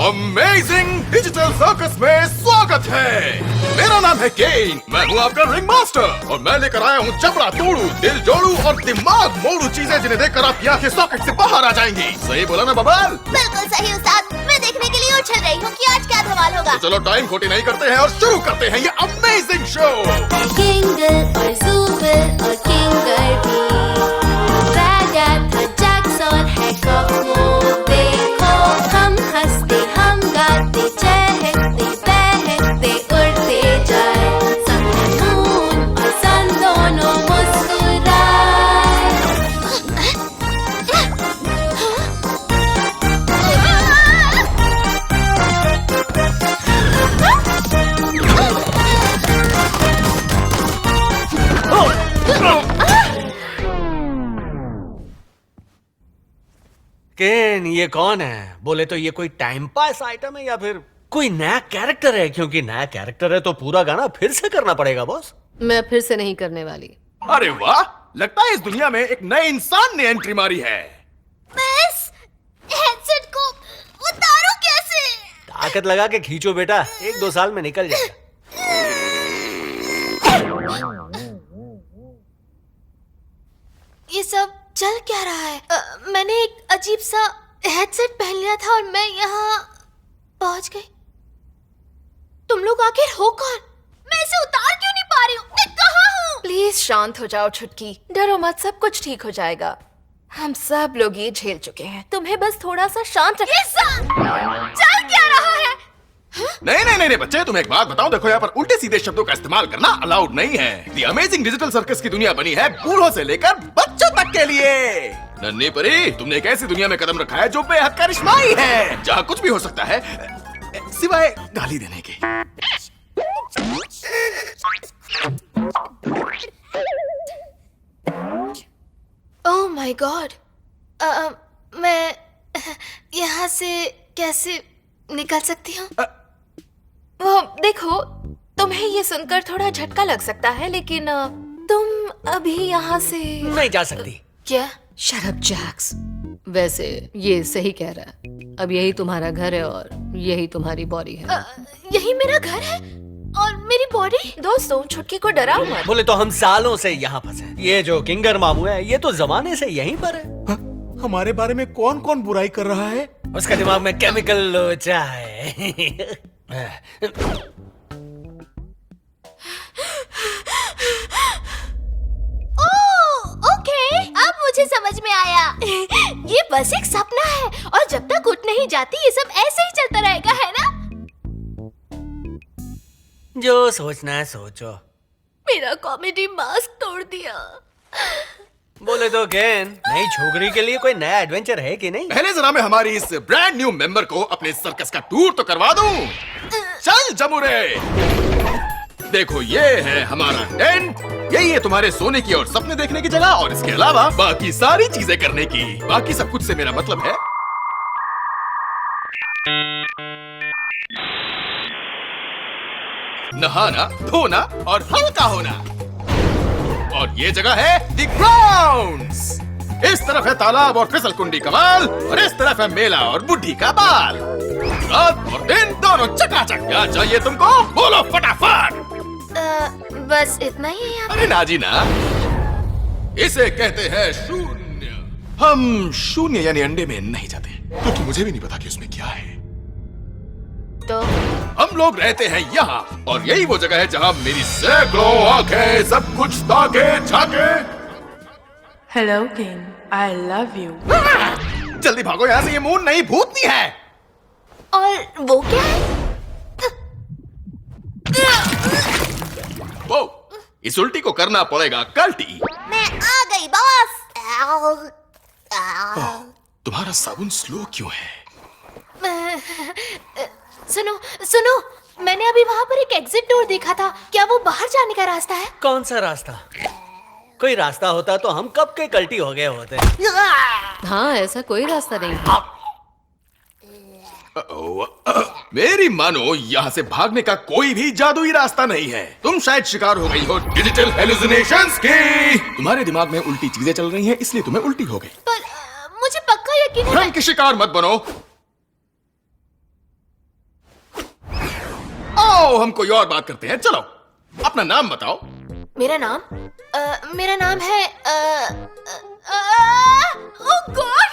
Amazing digital circus में स्वागत है। मेरा नाम है केन, मैं हूँ आपका रिंग मास्टर और मैं लेकर आया हूँ चपड़ा तोड़ू, दिल जोड़ू और दिमाग मोड़ू चीजें जिन्हें देखकर आपकी आंखें सॉकेट से बाहर आ जाएंगी। सही बोला ना बबाल? बिल्कुल सही उस्ताद, मैं देखने के लिए उछल रही हूँ कि आज क्या धमाल होगा। तो चलो टाइम खोटी नहीं करते हैं और शुरू करते हैं ये अमेजिंग शो। किंगल और ज़ूबिल और किंगर भी, ड्रैगन था जैक्स और हैकॉक वो देखो, हम हंसते हम गाते चहकते बहकते उड़ते जाए, सब मून और सन दोनों केन, ये कौन है? बोले तो ये कोई टाइम पास आइटम है या फिर कोई नया कैरेक्टर है? क्योंकि नया कैरेक्टर है तो पूरा गाना फिर से करना पड़ेगा बॉस। मैं फिर से नहीं करने वाली। अरे वाह, लगता है इस दुनिया में एक नए इंसान ने एंट्री मारी है। मैं इस हेडसेट को उतारूं कैसे? ताकत लगा के खींचो बेटा, 1-2 साल में निकल जाएगा। ये सब चल क्या रहा है? मैंने एक अजीब सा हेडसेट पहन लिया था और मैं यहाँ पहुंच गई। तुम लोग आखिर हो कौन? मैं इसे उतार क्यों नहीं पा रही हूँ? मैं कहाँ हूँ? प्लीज शांत हो जाओ छुटकी, डरो मत, सब कुछ ठीक हो जाएगा। हम सब लोग ये झेल चुके हैं, तुम्हें बस थोड़ा सा शांत ये सब चल क्या रहा है? नहीं बच्चे, तुम्हें एक बात बताऊं, देखो यहाँ पर उल्टे सीधे शब्दों का इस्तेमाल करना अलाउड नहीं है। दी अमेजिंग डिजिटल सर्कस की दुनिया बनी है बूढ़ों से लेकर बच्चों तक के लिए। नन्ही परी, तुमने एक ऐसी दुनिया में कदम रखा है जो बेहद करिश्माई है, जहाँ कुछ भी हो सकता है सिवाय गाली देने के। ओह माय गॉड, मैं यहाँ से कैसे निकल सकती हूँ? वो देखो, तुम्हें ये सुनकर थोड़ा झटका लग सकता है, लेकिन तुम अभी यहाँ से नहीं जा सकती। क्या? Shut up Jacks. वैसे ये सही कह रहा है, अब यही तुम्हारा घर है और यही तुम्हारी बॉडी है। यही मेरा घर है और मेरी बॉडी? दोस्तों, छुटकी को डराओ मत। बोले तो हम सालों से यहाँ फंसे। ये जो किंगर मामू है ये तो जमाने से यहीं पर है। हमारे बारे में कौन कौन बुराई कर रहा है? उसका दिमाग में केमिकल लोचा है। ओके, अब मुझे समझ में आया। ये बस एक सपना है और जब तक उठ नहीं जाती ये सब ऐसे ही चलता रहेगा, है ना? जो सोचना है सोचो। मेरा कॉमेडी मास्क तोड़ दिया। बोले तो केन, नई छोकरी के लिए कोई नया एडवेंचर है कि नहीं? पहले जरा मैं हमारी इस ब्रांड न्यू मेंबर को अपने सर्कस का टूर तो करवा दूं। चल जमुरे, देखो ये है हमारा टेंट, यही है तुम्हारे सोने की और सपने देखने की जगह, और इसके अलावा बाकी सारी चीजें करने की। बाकी सब कुछ से मेरा मतलब है नहाना, धोना और हल्का होना। और ये जगह है द ग्राउंड्स। इस तरफ है तालाब और फिसल कुंडी कमाल, और इस तरफ है मेला और बुढ़ी का बाल। रात और दिन दोनों चकाचक। क्या चाहिए तुमको? बोलो फटाफट। बस इतना ही है। अरे नाजी ना, इसे कहते हैं शून्य। हम शून्य यानी अंडे में नहीं जाते, क्योंकि मुझे भी नहीं पता कि उसमें क्या है। तो हम लोग रहते हैं यहाँ, और यही वो जगह है जहाँ मेरी सैकड़ों आंखें सब कुछ ताके झाके। Hello, King. I love you. जल्दी भागो यहाँ से, ये मून नहीं भूतनी है। और वो क्या है? वो इस उल्टी को करना पड़ेगा कल्टी। मैं आ गई बॉस। तुम्हारा साबुन स्लो क्यों है? सुनो सुनो, मैंने अभी वहाँ पर एक एग्जिट डोर देखा था। क्या वो बाहर जाने का रास्ता है? कौन सा रास्ता? कोई रास्ता होता तो हम कब के कल्टी हो गए होते। हाँ, ऐसा कोई रास्ता नहीं है। मेरी मानो, यहाँ से भागने का कोई भी जादुई रास्ता नहीं है। तुम शायद शिकार हो गई हो डिजिटल हेलुसिनेशंस की। तुम्हारे दिमाग में उल्टी चीजें चल रही हैं, इसलिए तुम्हें उल्टी हो गई। पर मुझे पक्का यकीन है। भ्रम की शिकार मत बनो। आओ हम कोई और बात करते हैं। चलो अपना नाम बताओ। मेरा नाम है ओह गॉड,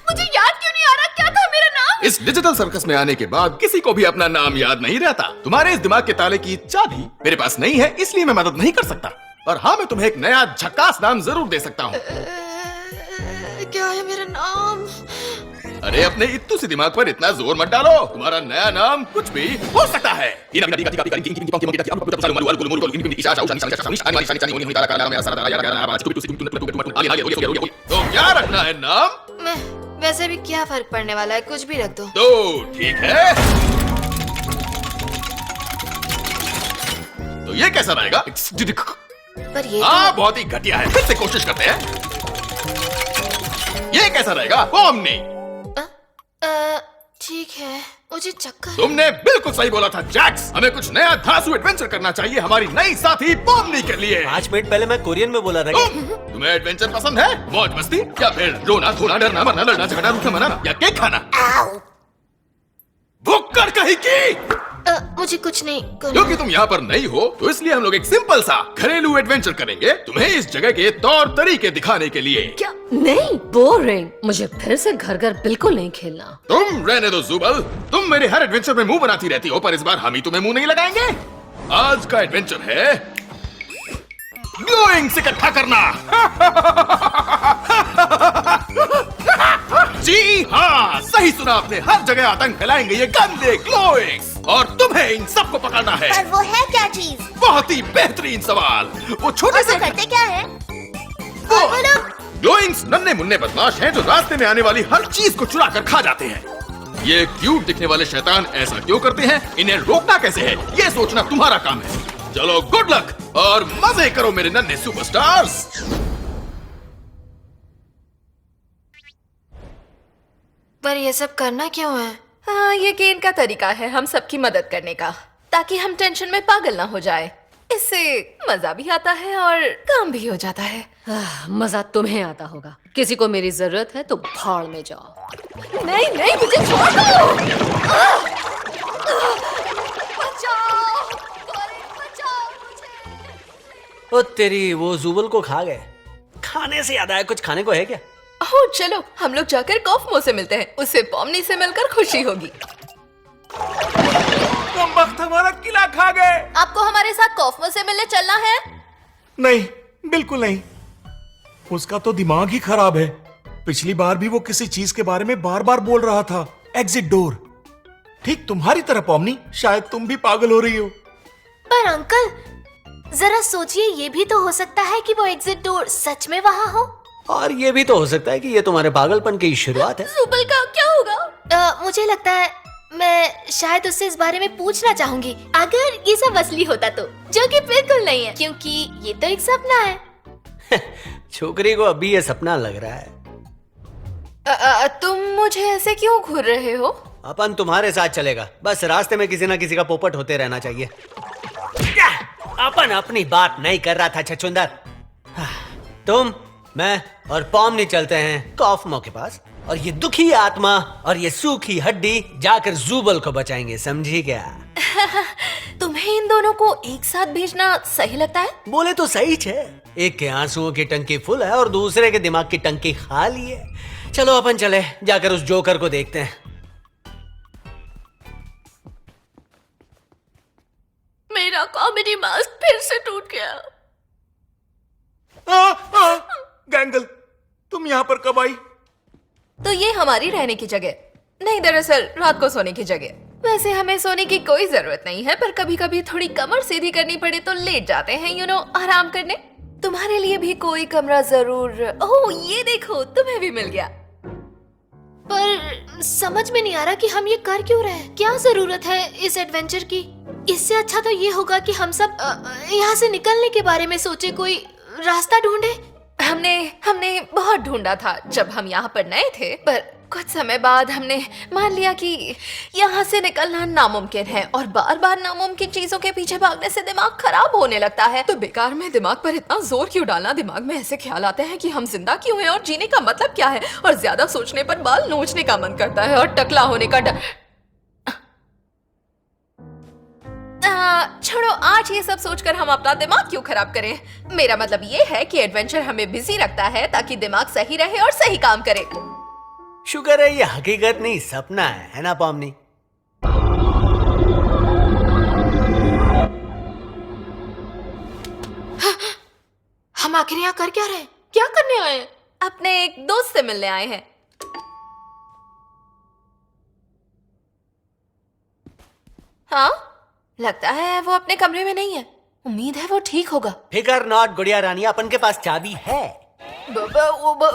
मुझे याद क्यों नहीं आ रहा क्या था मेरा नाम। इस डिजिटल सर्कस में आने के बाद किसी को भी अपना नाम याद नहीं रहता। तुम्हारे इस दिमाग के ताले की चाबी मेरे पास नहीं है, इसलिए मैं मदद नहीं कर सकता। और हाँ, मैं तुम्हें एक नया झकास नाम जरूर दे सकता हूँ। क्या है मेरा नाम? अरे अपने इत्तू से दिमाग पर इतना जोर मत डालो। तुम्हारा नया नाम कुछ भी हो सकता है। तो क्या रखना है नाम? मैं वैसे भी क्या फर्क पड़ने वाला है, कुछ भी रख दो। तो ठीक है, तो ये कैसा रहेगा? पर ये हाँ, बहुत ही घटिया है। फिर से कोशिश करते हैं। ये कैसा रहेगा? पोमनी। ठीक है, मुझे चक्कर। तुमने बिल्कुल सही बोला था जैक्स। हमें कुछ नया धांसू एडवेंचर करना चाहिए हमारी नई साथी पोमनी के लिए। 5 मिनट पहले मैं कोरियन में बोला था। तुम्हें एडवेंचर पसंद है? मौज मस्ती या फिर रोना धोना डरना मरना लड़ना झगड़ना रूठा मनाना या केक खाना? भुक्कड़ कहीं की। मुझे कुछ नहीं करना। क्योंकि तुम यहाँ पर नहीं हो तो इसलिए हम लोग एक सिंपल सा घरेलू एडवेंचर करेंगे तुम्हें इस जगह के तौर तरीके दिखाने के लिए। क्या? नहीं, बोरिंग। मुझे फिर से घर घर बिल्कुल नहीं खेलना। तुम रहने दो जुबल, तुम मेरे हर एडवेंचर में मुंह बनाती रहती हो, पर इस बार हम ही तुम्हें मुंह नहीं लगाएंगे। आज का एडवेंचर है ग्लोइंग्स इकट्ठा करना। जी हाँ, सही सुना आपने। हर जगह आतंक फैलाएंगे ये गंदे ग्लोइंग्स, और तुम्हें इन सबको पकड़ना है। पर वो है क्या चीज? बहुत ही बेहतरीन सवाल। वो छोटे से करते क्या है? ग्लोइंग्स नन्हे मुन्ने बदमाश हैं जो रास्ते में आने वाली हर चीज को चुरा कर खा जाते हैं। ये क्यूट दिखने वाले शैतान ऐसा क्यों करते हैं, इन्हें रोकना कैसे है, ये सोचना तुम्हारा काम है। चलो गुड लक और मजे करो मेरे नन्हे सुपरस्टार्स। पर ये सब करना क्यों है? हाँ, ये केन का तरीका है हम सबकी मदद करने का, ताकि हम टेंशन में पागल ना हो जाए। इससे मजा भी आता है और काम भी हो जाता है। मजा तुम्हें आता होगा। किसी को मेरी जरूरत है तो भाड़ में जाओ। नहीं नहीं, मुझे छोड़ दो। बचाओ, बचाओ मुझे। ओ तेरी, वो जुबल को खा गए। खाने से याद आया, कुछ खाने को है क्या? ओह चलो, हम लोग जाकर कॉफमो से मिलते हैं, उससे पोमनी से मिलकर खुशी होगी। तुम वक्त हमारा किला खा गए। आपको हमारे साथ कॉफमो से मिलने चलना है? नहीं, बिल्कुल नहीं। उसका तो दिमाग ही खराब है। पिछली बार भी वो किसी चीज के बारे में बार बार बोल रहा था। Exit door. ठीक तुम्हारी तरह पोमनी, शायद तुम भी पागल हो रही हो। पर अंकल, जरा सोचिए, ये भी तो हो सकता है कि वो एग्जिट डोर सच में वहाँ हो। और ये भी तो हो सकता है कि ये तुम्हारे पागलपन की शुरुआत है। सुबल का क्या होगा? मुझे लगता है मैं शायद उससे इस बारे में पूछना चाहूंगी, अगर ये सब असली होता तो, जो कि बिल्कुल नहीं है, क्योंकि ये तो एक सपना है। छोकरी को अभी ये सपना लग रहा है। तुम मुझे ऐसे क्यों घूर रहे हो? अपन तुम्हारे साथ चलेगा, बस रास्ते में किसी ना किसी का पोपट होते रहना चाहिए। अपन अपनी बात नहीं कर रहा था छछुंदर। तुम, मैं और पोमनी चलते हैं कॉफमो के पास, और ये दुखी आत्मा और ये सूखी हड्डी जाकर जुबल को बचाएंगे, समझी क्या? तुम्हें इन दोनों को एक साथ भेजना सही लगता है? बोले तो सही छे। एक के आंसुओं की टंकी फुल है और दूसरे के दिमाग की टंकी खाली है। चलो अपन चले, जाकर उस जोकर को देखते हैं। मेरा कॉमेडी मास्क फिर से टूट गया। गैंगल, तुम यहाँ पर कब आई? तो ये हमारी रहने की जगह नहीं, दरअसल रात को सोने की जगह। वैसे हमें सोने की कोई जरूरत नहीं है, पर कभी कभी थोड़ी कमर सीधी करनी पड़े तो लेट जाते हैं, यू नो, आराम करने। तुम्हारे लिए भी कोई कमरा जरूर। ओह ये देखो, तुम्हें भी मिल गया। पर समझ में नहीं आ रहा कि हम ये कर क्यों रहे हैं। क्या जरूरत है इस एडवेंचर की? इससे अच्छा तो ये होगा कि हम सब यहाँ से निकलने के बारे में सोचे, कोई रास्ता ढूंढे। हमने बहुत ढूंढा था जब हम यहाँ पर नए थे, पर कुछ समय बाद हमने मान लिया कि यहाँ से निकलना नामुमकिन है, और बार बार नामुमकिन चीजों के पीछे भागने से दिमाग खराब होने लगता है। तो बेकार में दिमाग पर इतना जोर क्यों डालना? दिमाग में ऐसे ख्याल आते हैं कि हम जिंदा क्यों हैं और जीने का मतलब क्या है, और ज्यादा सोचने पर बाल नोचने का मन करता है और टकला होने का डर। छोड़ो, आज ये सब सोचकर हम अपना दिमाग क्यों खराब करें। मेरा मतलब ये है कि एडवेंचर हमें बिजी रखता है ताकि दिमाग सही रहे और सही काम करे। शुक्र है ये हकीकत नहीं सपना है ना पॉमनी? हम आखिर यहाँ कर क्या रहे हैं? क्या करने आए हैं? अपने एक दोस्त से मिलने आए हैं। हाँ, लगता है वो अपने कमरे में नहीं है। उम्मीद है वो ठीक होगा। फिकर नॉट गुड़िया रानी, अपन के पास चाबी है।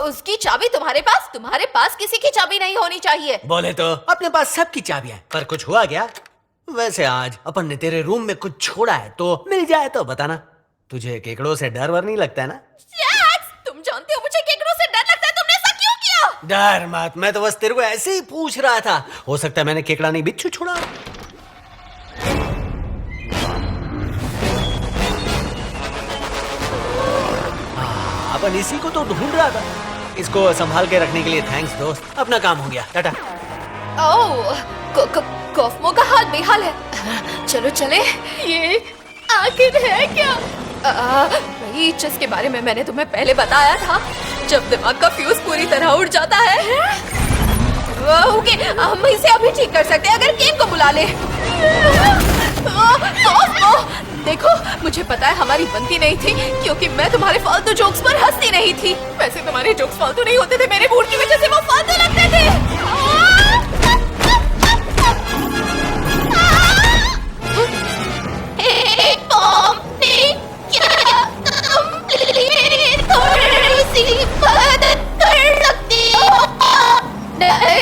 उसकी चाबी तुम्हारे पास? तुम्हारे पास किसी की चाबी नहीं होनी चाहिए। बोले तो अपने पास सबकी चाबियां, पर कुछ हुआ क्या? वैसे आज अपन ने तेरे रूम में कुछ छोड़ा है, तो मिल जाए तो बताना। तुझे केकड़ों से डर वर नहीं लगता है ना? तुम जानते हो मुझे केकड़ों से डर लगता है, तुमने ऐसा क्यों किया? डर मत, मैं तो बस तेरे को ऐसे ही पूछ रहा था। हो सकता है मैंने केकड़ा नहीं बिच्छू छोड़ा। अपन इसी को तो ढूंढ रहा था। इसको संभाल के रखने के लिए थैंक्स दोस्त, अपना काम हो गया, टाटा। ओह, कॉफमो का हाल बेहाल है। चलो चले। ये आखिर है क्या? वही जिसके बारे में मैंने तुम्हें पहले बताया था, जब दिमाग का फ्यूज पूरी तरह उड़ जाता है। ओके, हम इसे अभी ठीक कर सकते हैं अगर केन को बुला ले। देखो, मुझे पता है हमारी बनती नहीं थी क्योंकि मैं तुम्हारे फालतू जोक्स पर हंसती नहीं थी। वैसे तुम्हारे जोक्स फालतू नहीं होते थे, मेरे मूड की वजह से वो फालतू लगते थे।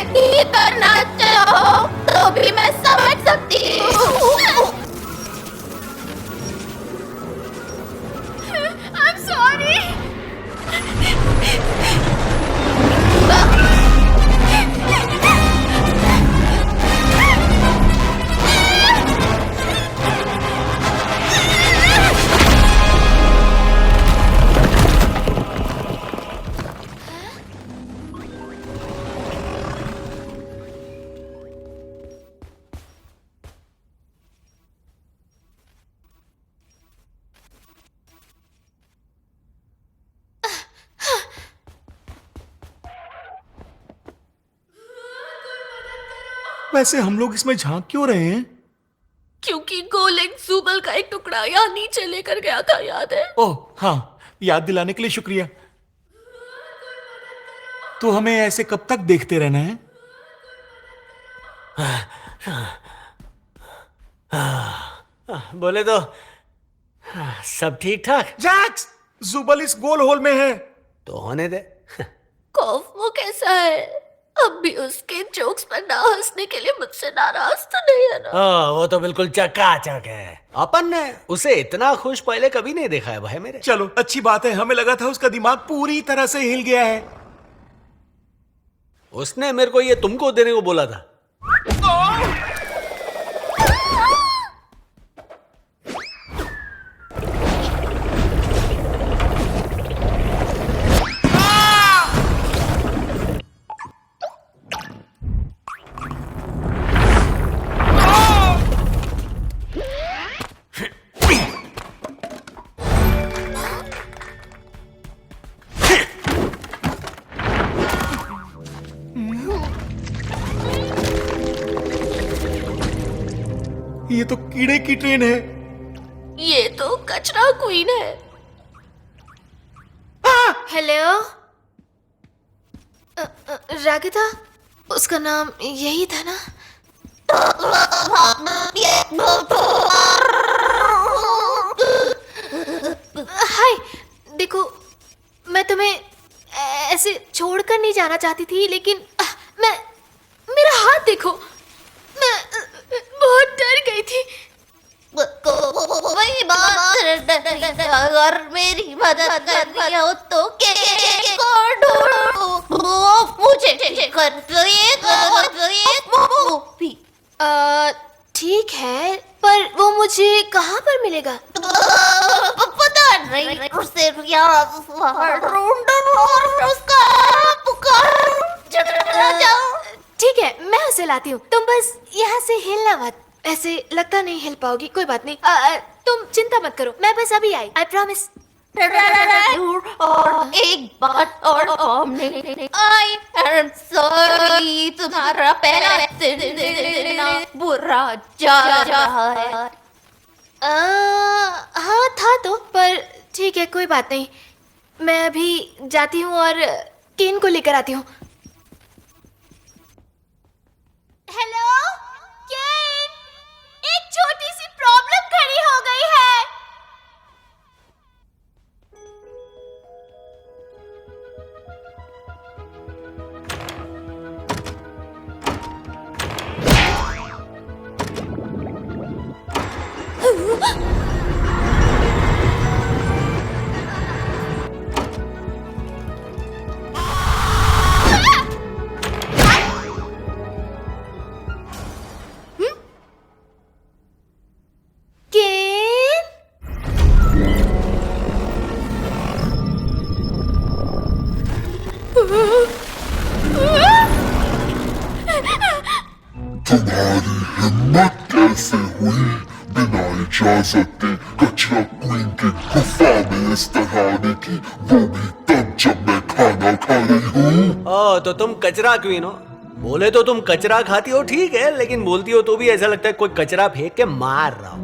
नहीं करना चाहो तो भी मैं समझ सकती हूँ। I'm sorry. वैसे हम लोग इसमें झांक क्यों रहे हैं? क्योंकि गोलेंग जूबल का एक टुकड़ा यहाँ नीचे लेकर गया था, याद है? ओह हाँ, याद दिलाने के लिए शुक्रिया। तो हमें ऐसे कब तक देखते रहना है? बोले तो सब ठीक ठाक। जैक्स, जुबल इस गोल होल में है। तो होने दे। कॉफमो कैसा है? अब भी उसके जोक्स पर ना हंसने के लिए मुझसे नाराज तो नहीं है ना? वो तो बिल्कुल चकाचक है। अपन ने उसे इतना खुश पहले कभी नहीं देखा है भाई मेरे। चलो अच्छी बात है, हमें लगा था उसका दिमाग पूरी तरह से हिल गया है। उसने मेरे को ये तुमको देने को बोला था। ये तो कीड़े की ट्रेन है। ये तो कचरा क्वीन है। हेलो, रागिता, उसका नाम यही था ना? हाय, देखो, मैं तुम्हें ऐसे छोड़कर नहीं जाना चाहती थी, लेकिन मेरा हाथ देखो, मैं बहुत डर गई थी। वही बात, अगर मेरी मदद करनी हो तो केक को ढूंढो, मुझे कर दो ये ठीक है, पर वो मुझे कहाँ पर मिलेगा? पता नहीं, उसे ढूंढो और उसका पुकार जाओ। ठीक है, मैं उसे लाती हूँ, तुम बस यहाँ से हिलना मत। ऐसे लगता नहीं हिल पाओगी, कोई बात नहीं। तुम चिंता मत करो, मैं बस अभी आई, आई प्रॉमिस। और एक बात और आई एम सॉरी, तुम्हारा पहला दिन बुरा जा रहा है। हाँ था तो, पर ठीक है कोई बात नहीं। मैं अभी जाती हूँ और केन को लेकर आती हूँ। हेलो केन, एक छोटी सी प्रॉब्लम खड़ी हो गई है। तुम्हारी हिम्मत कैसे हुई बिना इजाजत के कचरा क्वीन की गुफा में इस तरह आने की, वो भी तब जब मैं खाना खा रही हूँ। ओ तो तुम कचरा क्वीन हो। बोले तो तुम कचरा खाती हो ठीक है, लेकिन बोलती हो तो भी ऐसा लगता है कोई कचरा फेंक के मार रहा हो।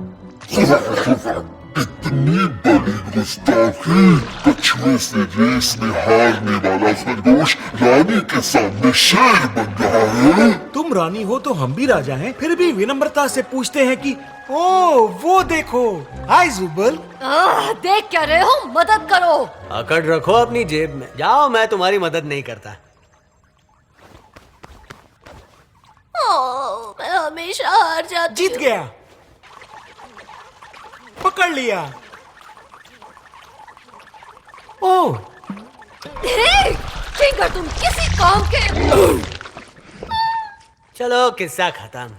इतनी बड़ी गुस्ताखी, कछुए से रेस में हारने वाला खरगोश रानी के सामने शेर बन रहा है। तुम रानी हो तो हम भी राजा हैं, फिर भी विनम्रता से पूछते हैं कि ओ वो देखो। हाय जुबल। देख क्या रहे हो, मदद करो। अकड़ रखो अपनी जेब में, जाओ मैं तुम्हारी मदद नहीं करता। मैं हमेशा हार जाती जीत हूँ। गया, पकड़ लिया। ओ फिंगर तुम किसी काम के। चलो किस्सा खत्म।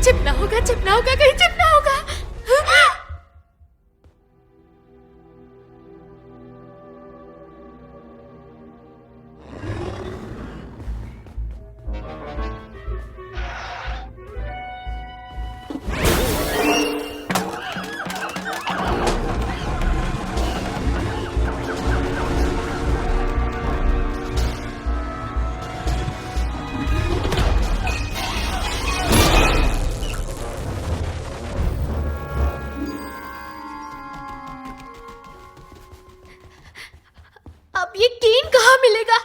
चिपना होगा, चिपना होगा, कहीं चिपना होगा। अब ये केन कहाँ मिलेगा?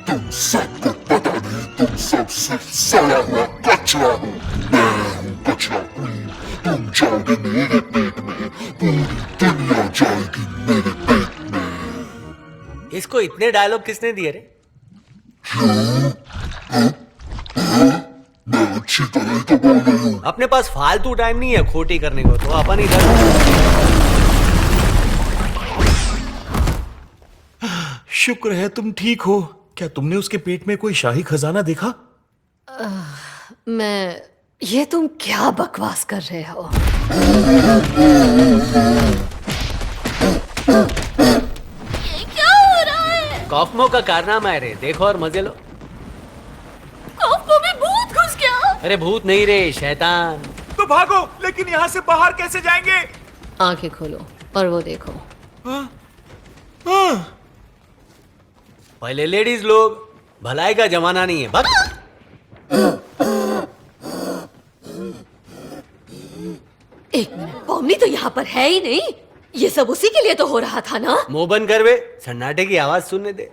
तुम सबको पता नहीं, तुम सबसे सड़ा हुआ कचरा हो। मैं हूँ कचरा क्वीन, तुम जाओगे मेरे पेट में, पूरी दुनिया जाएगी मेरे पेट में। इसको इतने डायलॉग किसने दिए रे? मैं अच्छी तरह तो बोल रही हूँ। अपने पास फालतू टाइम नहीं है खोटी करने को, तो अपन इधर। शुक्र है तुम ठीक हो। क्या तुमने उसके पेट में कोई शाही खजाना देखा? ये तुम क्या बकवास कर रहे हो? ये क्या हो रहा है? कॉफमो का कारनामा है रे, देखो और मजे लो। कॉफमो में भूत घुस गया। अरे भूत नहीं रे, शैतान। तो भागो, लेकिन यहाँ से बाहर कैसे जाएंगे? आंखें खोलो और वो देखो। पहले लेडीज लोग, भलाई का जमाना नहीं है। भाग। एक मिनट, पॉमनी तो यहाँ पर है ही नहीं। ये सब उसी के लिए तो हो रहा था ना। मुंह बंद कर बे, सन्नाटे की आवाज सुनने दे।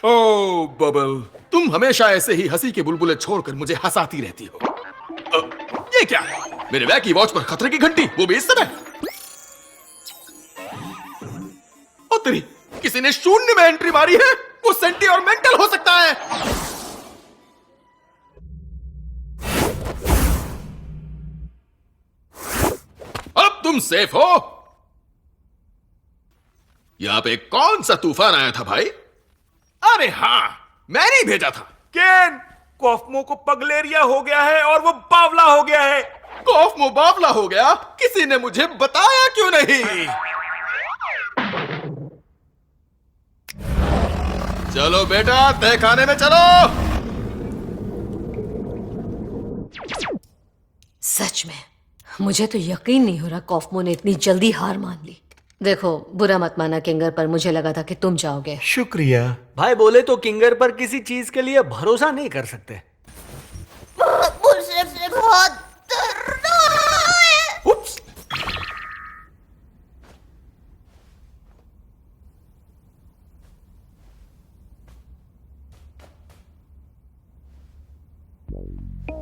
ओ बबल, तुम हमेशा ऐसे ही हंसी के बुलबुले छोड़कर मुझे हंसाती रहती हो। ये क्या? मेरे बैग की वॉच पर खतरे की घंटी, वो भी इस समय। ओ तेरी, किसी ने शून्य में एंट्री मारी है। वो सेंटी और मेंटल हो सकता है। अब तुम सेफ हो। यहां पे कौन सा तूफान आया था भाई? अरे हाँ, मैंने ही भेजा था। केन, कॉफमो को पगलेरिया हो गया है और वो बावला हो गया है। कॉफमो बावला हो गया? किसी ने मुझे बताया क्यों नहीं? चलो बेटा, तय खाने में चलो। सच में मुझे तो यकीन नहीं हो रहा कॉफमो ने इतनी जल्दी हार मान ली। देखो, बुरा मत माना किंगर, पर मुझे लगा था कि तुम जाओगे। शुक्रिया। भाई बोले तो किंगर पर किसी चीज के लिए भरोसा नहीं कर सकते। मुझसे बहुत डरना है। उप्स।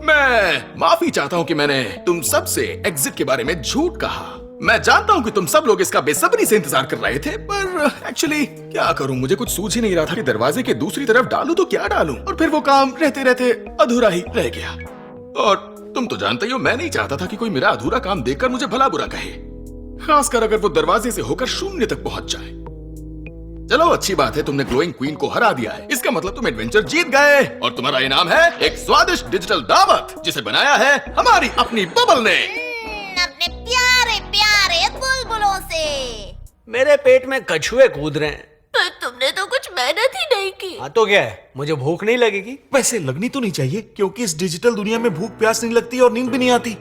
मैं माफी चाहता हूं कि मैंने तुम सबसे एग्जिट के बारे में झूठ कहा। मैं जानता हूं कि तुम सब लोग इसका बेसब्री से इंतजार कर रहे थे, पर एक्चुअली क्या करूं, मुझे कुछ सूझ ही नहीं रहा था कि दरवाजे के दूसरी तरफ डालूं तो क्या डालूं, और फिर वो काम रहते रहते अधूरा ही रह गया। और तुम तो जानते ही हो, मैं नहीं चाहता था कि कोई मेरा अधूरा काम देखकर मुझे भला बुरा कहे, खासकर अगर वो दरवाजे से होकर शून्य तक पहुंच जाए। चलो, अच्छी बात है, तुमने ग्लोइंग क्वीन को हरा दिया है। इसका मतलब तुम एडवेंचर जीत गए, और तुम्हारा इनाम है एक स्वादिष्ट डिजिटल दावत, जिसे बनाया है हमारी अपनी बबल ने। अपने प्यारे प्यारे बुलबुलों से। मेरे पेट में कछुए कूद रहे हैं। पर तुमने तो कुछ मेहनत ही नहीं की। हाँ तो क्या है, मुझे भूख नहीं लगेगी? वैसे लगनी तो नहीं चाहिए, क्योंकि इस डिजिटल दुनिया में भूख प्यास नहीं लगती और नींद भी नहीं आती,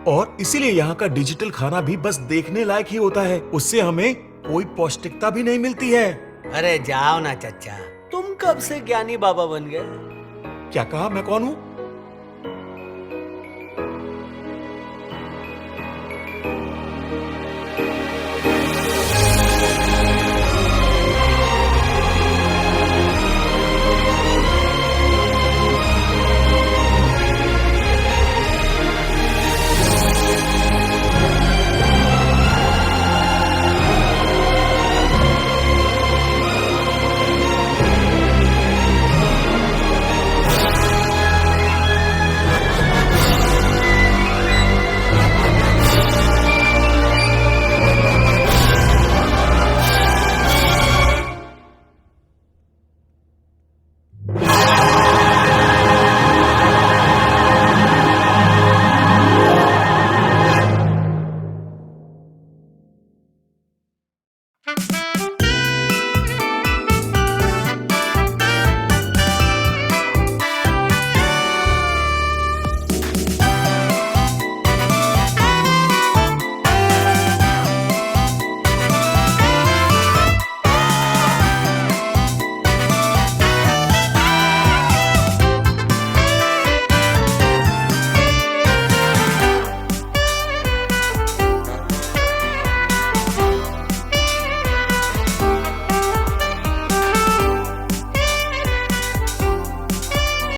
और इसीलिए यहाँ का डिजिटल खाना भी बस देखने लायक ही होता है। उससे हमें कोई पौष्टिकता भी नहीं मिलती है। अरे जाओ ना चच्चा, तुम कब से ज्ञानी बाबा बन गए? क्या कहा? मैं कौन हूँ?